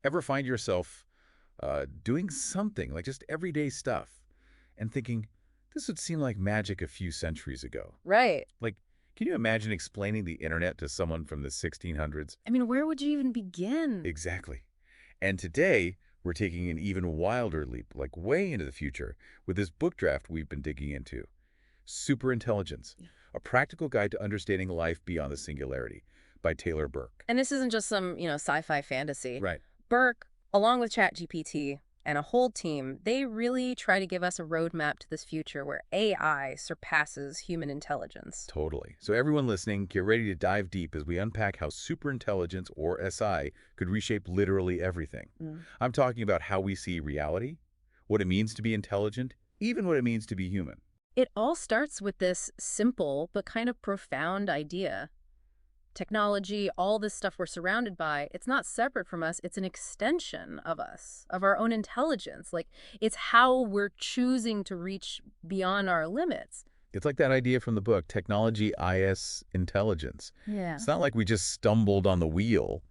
Ever find yourself doing something, like just everyday stuff, and thinking, this would seem like magic a few centuries ago? Right. Like, can you imagine explaining the internet to someone from the 1600s? I mean, where would you even begin? Exactly. And today, we're taking an even wilder leap, like way into the future, with this book draft we've been digging into. Superintelligence, a practical guide to understanding life beyond the singularity, by Taylor Burke. And this isn't just some, sci-fi fantasy. Right. Burke, along with ChatGPT and a whole team, they really try to give us a roadmap to this future where AI surpasses human intelligence. Totally. So everyone listening, get ready to dive deep as we unpack how superintelligence, or SI, could reshape literally everything. Mm. I'm talking about how we see reality, what it means to be intelligent, even what it means to be human. It all starts with this simple but kind of profound idea. Technology, all this stuff we're surrounded by, it's not separate from us. It's an extension of us, of our own intelligence. Like, it's how we're choosing to reach beyond our limits. It's like that idea from the book, Technology IS Intelligence. Yeah. It's not like we just stumbled on the wheel,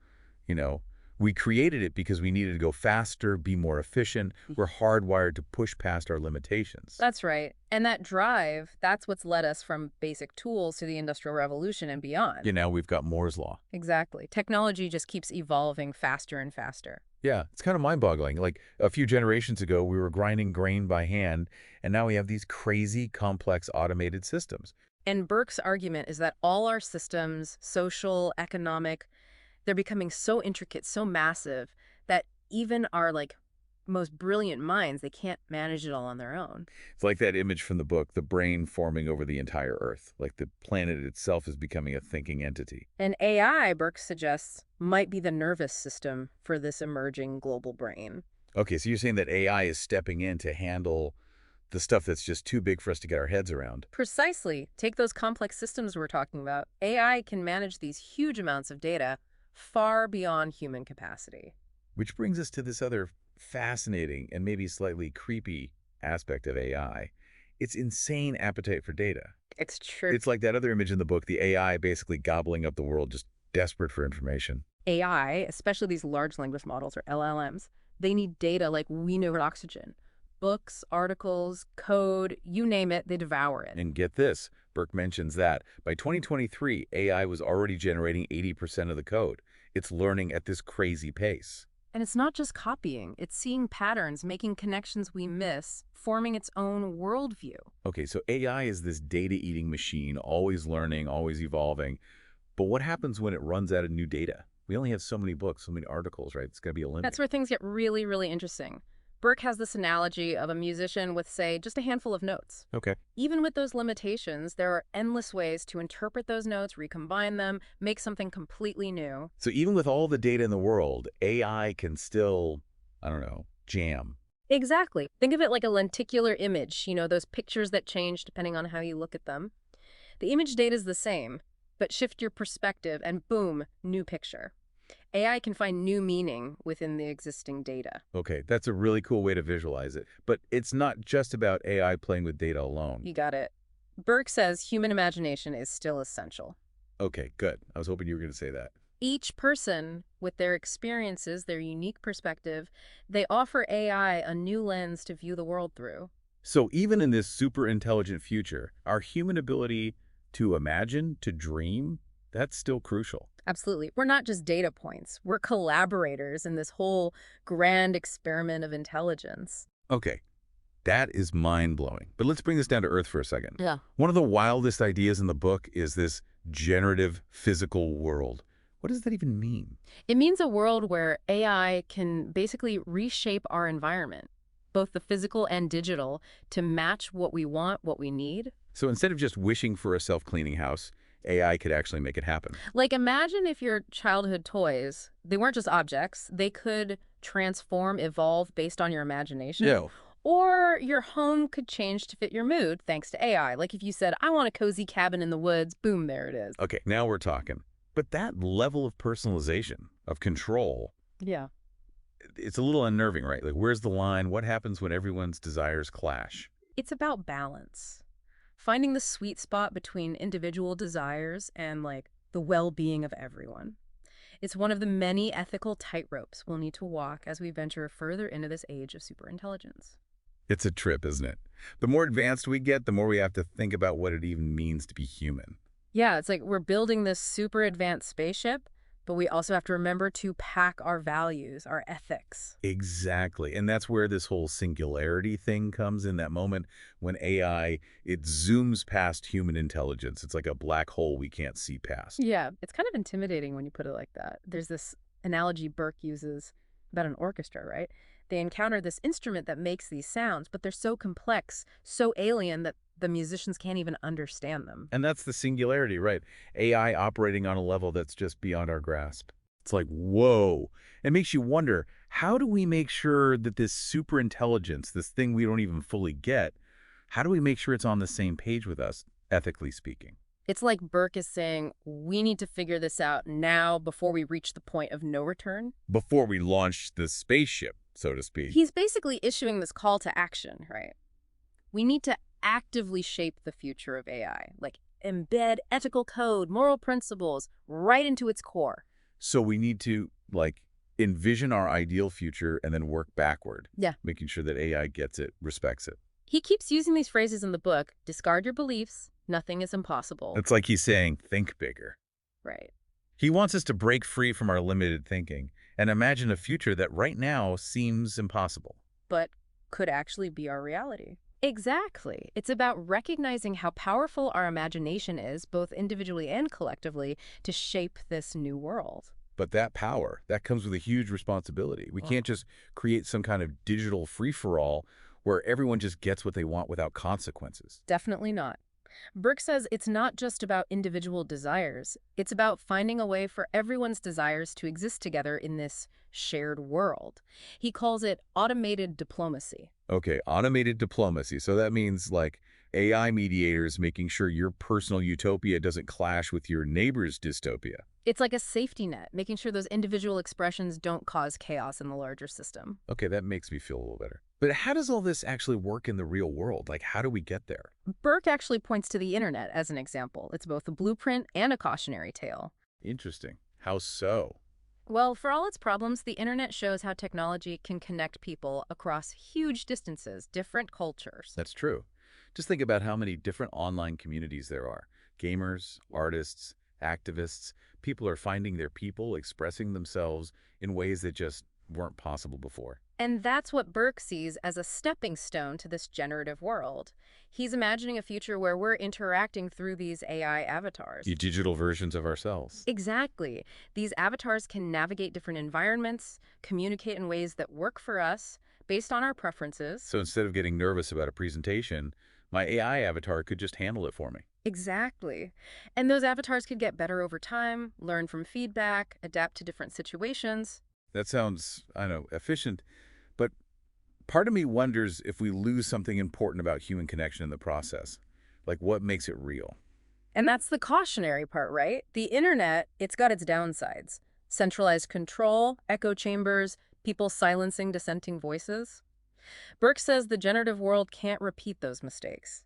you know. We created it because we needed to go faster, be more efficient. We're hardwired to push past our limitations. That's right. And that drive, that's what's led us from basic tools to the Industrial Revolution and beyond. We've got Moore's Law. Exactly. Technology just keeps evolving faster and faster. Yeah, it's kind of mind-boggling. Like a few generations ago, we were grinding grain by hand, and now we have these crazy, complex automated systems. And Burke's argument is that all our systems, social, economic, they're becoming so intricate, so massive, that even our most brilliant minds, they can't manage it all on their own. It's like that image from the book, the brain forming over the entire Earth. Like the planet itself is becoming a thinking entity. And AI, Burke suggests, might be the nervous system for this emerging global brain. Okay, so you're saying that AI is stepping in to handle the stuff that's just too big for us to get our heads around. Precisely. Take those complex systems we're talking about. AI can manage these huge amounts of data far beyond human capacity. Which brings us to this other fascinating and maybe slightly creepy aspect of AI. Its insane appetite for data. It's true. It's like that other image in the book, the AI basically gobbling up the world, just desperate for information. AI, especially these large language models or LLMs, they need data like we know oxygen. Books, articles, code, you name it, they devour it. And get this, Burke mentions that by 2023, AI was already generating 80% of the code. It's learning at this crazy pace. And it's not just copying, it's seeing patterns, making connections we miss, forming its own worldview. Okay, so AI is this data-eating machine, always learning, always evolving. But what happens when it runs out of new data? We only have so many books, so many articles, right? It's got to be a limit. That's where things get really, really interesting. Burke has this analogy of a musician with, say, just a handful of notes. Okay. Even with those limitations, there are endless ways to interpret those notes, recombine them, make something completely new. So even with all the data in the world, AI can still, I don't know, jam. Exactly. Think of it like a lenticular image, those pictures that change depending on how you look at them. The image data is the same, but shift your perspective and boom, new picture. AI can find new meaning within the existing data. Okay, that's a really cool way to visualize it. But it's not just about AI playing with data alone. You got it. Burke says human imagination is still essential. Okay, good. I was hoping you were going to say that. Each person, with their experiences, their unique perspective, they offer AI a new lens to view the world through. So even in this super intelligent future, our human ability to imagine, to dream, that's still crucial. Absolutely. We're not just data points. We're collaborators in this whole grand experiment of intelligence. Okay, that is mind-blowing. But let's bring this down to earth for a second. Yeah. One of the wildest ideas in the book is this generative physical world. What does that even mean? It means a world where AI can basically reshape our environment, both the physical and digital, to match what we want, what we need. So instead of just wishing for a self-cleaning house, AI could actually make it happen. Like, imagine if your childhood toys, they weren't just objects, they could transform, evolve based on your imagination. Yeah. Or your home could change to fit your mood thanks to AI. Like if you said, I want a cozy cabin in the woods, boom, there it is. Okay, now we're talking. But that level of personalization, of control, Yeah. it's a little unnerving, right? Like, where's the line? What happens when everyone's desires clash? It's about balance. Finding the sweet spot between individual desires and the well-being of everyone. It's one of the many ethical tightropes we'll need to walk as we venture further into this age of superintelligence. It's a trip, isn't it? The more advanced we get, the more we have to think about what it even means to be human. Yeah, it's like we're building this super advanced spaceship, but we also have to remember to pack our values, our ethics. Exactly. And that's where this whole singularity thing comes in, that moment when AI, it zooms past human intelligence. It's like a black hole we can't see past. Yeah, it's kind of intimidating when you put it like that. There's this analogy Burke uses about an orchestra, right? They encounter this instrument that makes these sounds, but they're so complex, so alien that the musicians can't even understand them. And that's the singularity, right? AI operating on a level that's just beyond our grasp. It's like, whoa. It makes you wonder, how do we make sure that this super intelligence, this thing we don't even fully get, how do we make sure it's on the same page with us, ethically speaking? It's like Burke is saying, we need to figure this out now before we reach the point of no return. Before we launch the spaceship, so to speak. He's basically issuing this call to action, right? We need to actively shape the future of AI, like embed ethical code, moral principles right into its core. So we need to, like, envision our ideal future and then work backward. Yeah. Making sure that AI gets it, respects it. He keeps using these phrases in the book, discard your beliefs, nothing is impossible. It's like he's saying, think bigger. Right. He wants us to break free from our limited thinking and imagine a future that right now seems impossible. But could actually be our reality. Exactly. It's about recognizing how powerful our imagination is, both individually and collectively, to shape this new world. But that power, that comes with a huge responsibility. We can't just create some kind of digital free-for-all where everyone just gets what they want without consequences. Definitely not. Burke says it's not just about individual desires. It's about finding a way for everyone's desires to exist together in this shared world. He calls it automated diplomacy. Okay, automated diplomacy. So that means like AI mediators making sure your personal utopia doesn't clash with your neighbor's dystopia. It's like a safety net, making sure those individual expressions don't cause chaos in the larger system. Okay, that makes me feel a little better. But how does all this actually work in the real world? Like, how do we get there? Burke actually points to the internet as an example. It's both a blueprint and a cautionary tale. Interesting. How so? Well, for all its problems, the internet shows how technology can connect people across huge distances, different cultures. That's true. Just think about how many different online communities there are. Gamers, artists, activists. People are finding their people, expressing themselves in ways that just weren't possible before. And that's what Burke sees as a stepping stone to this generative world. He's imagining a future where we're interacting through these AI avatars. The digital versions of ourselves. Exactly. These avatars can navigate different environments, communicate in ways that work for us based on our preferences. So instead of getting nervous about a presentation, my AI avatar could just handle it for me. Exactly. And those avatars could get better over time, learn from feedback, adapt to different situations. That sounds, I don't know, efficient, but part of me wonders if we lose something important about human connection in the process. Like, what makes it real? And that's the cautionary part, right? The internet, it's got its downsides. Centralized control, echo chambers, people silencing dissenting voices. Burke says the generative world can't repeat those mistakes.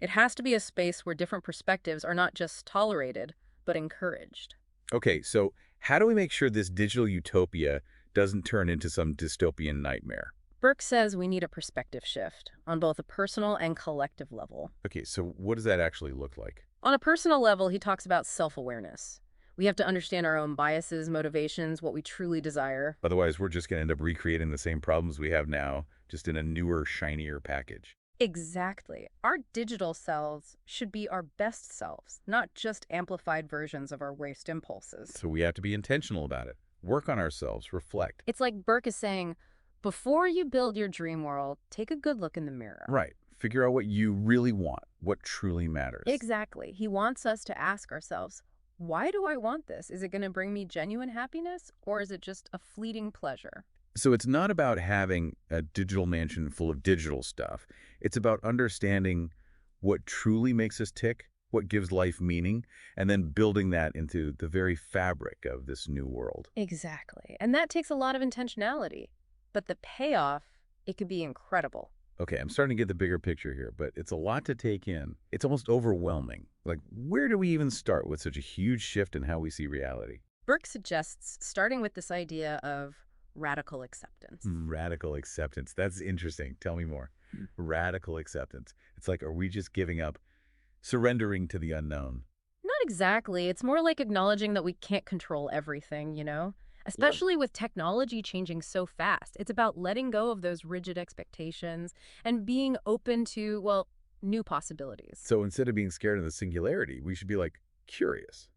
It has to be a space where different perspectives are not just tolerated, but encouraged. Okay, so how do we make sure this digital utopia doesn't turn into some dystopian nightmare? Burke says we need a perspective shift on both a personal and collective level. Okay, so what does that actually look like? On a personal level, he talks about self-awareness. We have to understand our own biases, motivations, what we truly desire. Otherwise, we're just going to end up recreating the same problems we have now, just in a newer, shinier package. Exactly. Our digital selves should be our best selves, not just amplified versions of our worst impulses. So we have to be intentional about it. Work on ourselves, reflect. It's like Burke is saying, before you build your dream world, take a good look in the mirror. Right. Figure out what you really want, what truly matters. Exactly. He wants us to ask ourselves, why do I want this? Is it going to bring me genuine happiness, or is it just a fleeting pleasure? So it's not about having a digital mansion full of digital stuff. It's about understanding what truly makes us tick, what gives life meaning, and then building that into the very fabric of this new world. Exactly. And that takes a lot of intentionality. But the payoff, it could be incredible. Okay, I'm starting to get the bigger picture here, but it's a lot to take in. It's almost overwhelming. Like, where do we even start with such a huge shift in how we see reality? Burke suggests starting with this idea of radical acceptance. Radical acceptance. That's interesting. Tell me more. Radical acceptance. It's like, are we just giving up, surrendering to the unknown? Not exactly. It's more like acknowledging that we can't control everything, you know? Yeah. Especially with technology changing so fast. It's about letting go of those rigid expectations and being open to, well, new possibilities. So instead of being scared of the singularity, we should be like curious,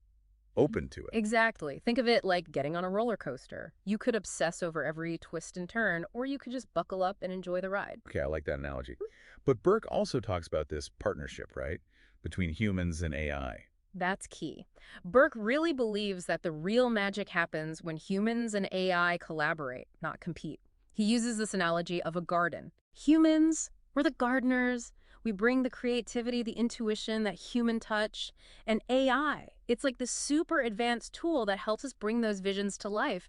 open to it. Exactly. Think of it like getting on a roller coaster. You could obsess over every twist and turn, or you could just buckle up and enjoy the ride. Okay, I like that analogy. But Burke also talks about this partnership, right? Between humans and AI. That's key. Burke really believes that the real magic happens when humans and AI collaborate, not compete. He uses this analogy of a garden. Humans, we're the gardeners. We bring the creativity, the intuition, that human touch. And AI, it's like this super advanced tool that helps us bring those visions to life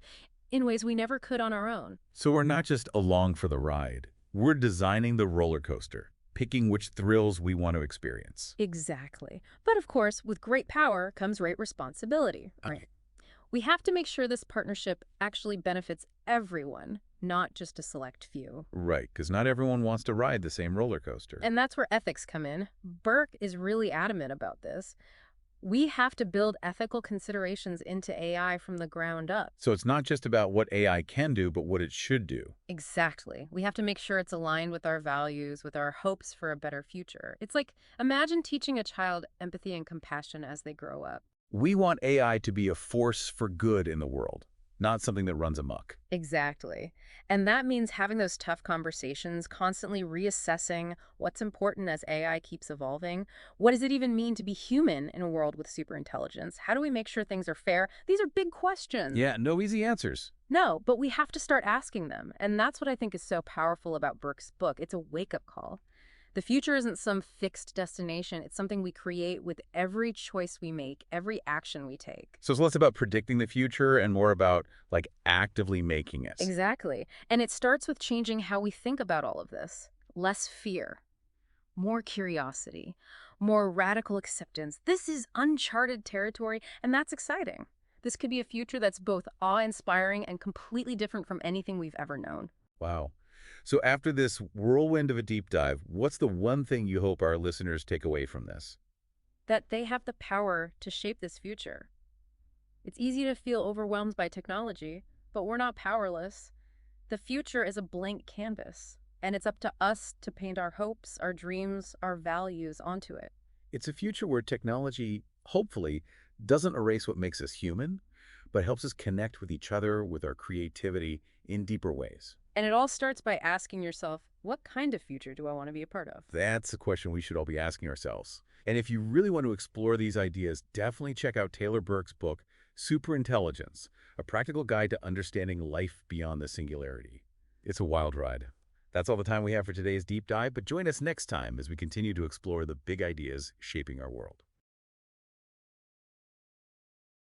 in ways we never could on our own. So we're not just along for the ride. We're designing the roller coaster, picking which thrills we want to experience. Exactly. But of course, with great power comes great responsibility, right? We have to make sure this partnership actually benefits everyone, not just a select few. Right, because not everyone wants to ride the same roller coaster. And that's where ethics come in. Burke is really adamant about this. We have to build ethical considerations into AI from the ground up. So it's not just about what AI can do, but what it should do. Exactly. We have to make sure it's aligned with our values, with our hopes for a better future. It's like, imagine teaching a child empathy and compassion as they grow up. We want AI to be a force for good in the world, not something that runs amok. Exactly. And that means having those tough conversations, constantly reassessing what's important as AI keeps evolving. What does it even mean to be human in a world with superintelligence? How do we make sure things are fair? These are big questions. Yeah, no easy answers. No, but we have to start asking them. And that's what I think is so powerful about Burke's book. It's a wake-up call. The future isn't some fixed destination. It's something we create with every choice we make, every action we take. So it's less about predicting the future and more about like actively making it. Exactly. And it starts with changing how we think about all of this. Less fear, more curiosity, more radical acceptance. This is uncharted territory, and that's exciting. This could be a future that's both awe-inspiring and completely different from anything we've ever known. Wow. So after this whirlwind of a deep dive, what's the one thing you hope our listeners take away from this? That they have the power to shape this future. It's easy to feel overwhelmed by technology, but we're not powerless. The future is a blank canvas, and it's up to us to paint our hopes, our dreams, our values onto it. It's a future where technology, hopefully, doesn't erase what makes us human, but helps us connect with each other, with our creativity in deeper ways. And it all starts by asking yourself, what kind of future do I want to be a part of? That's a question we should all be asking ourselves. And if you really want to explore these ideas, definitely check out Taylor Burke's book, SuperIntelligence, a practical guide to understanding life beyond the singularity. It's a wild ride. That's all the time we have for today's deep dive, but join us next time as we continue to explore the big ideas shaping our world.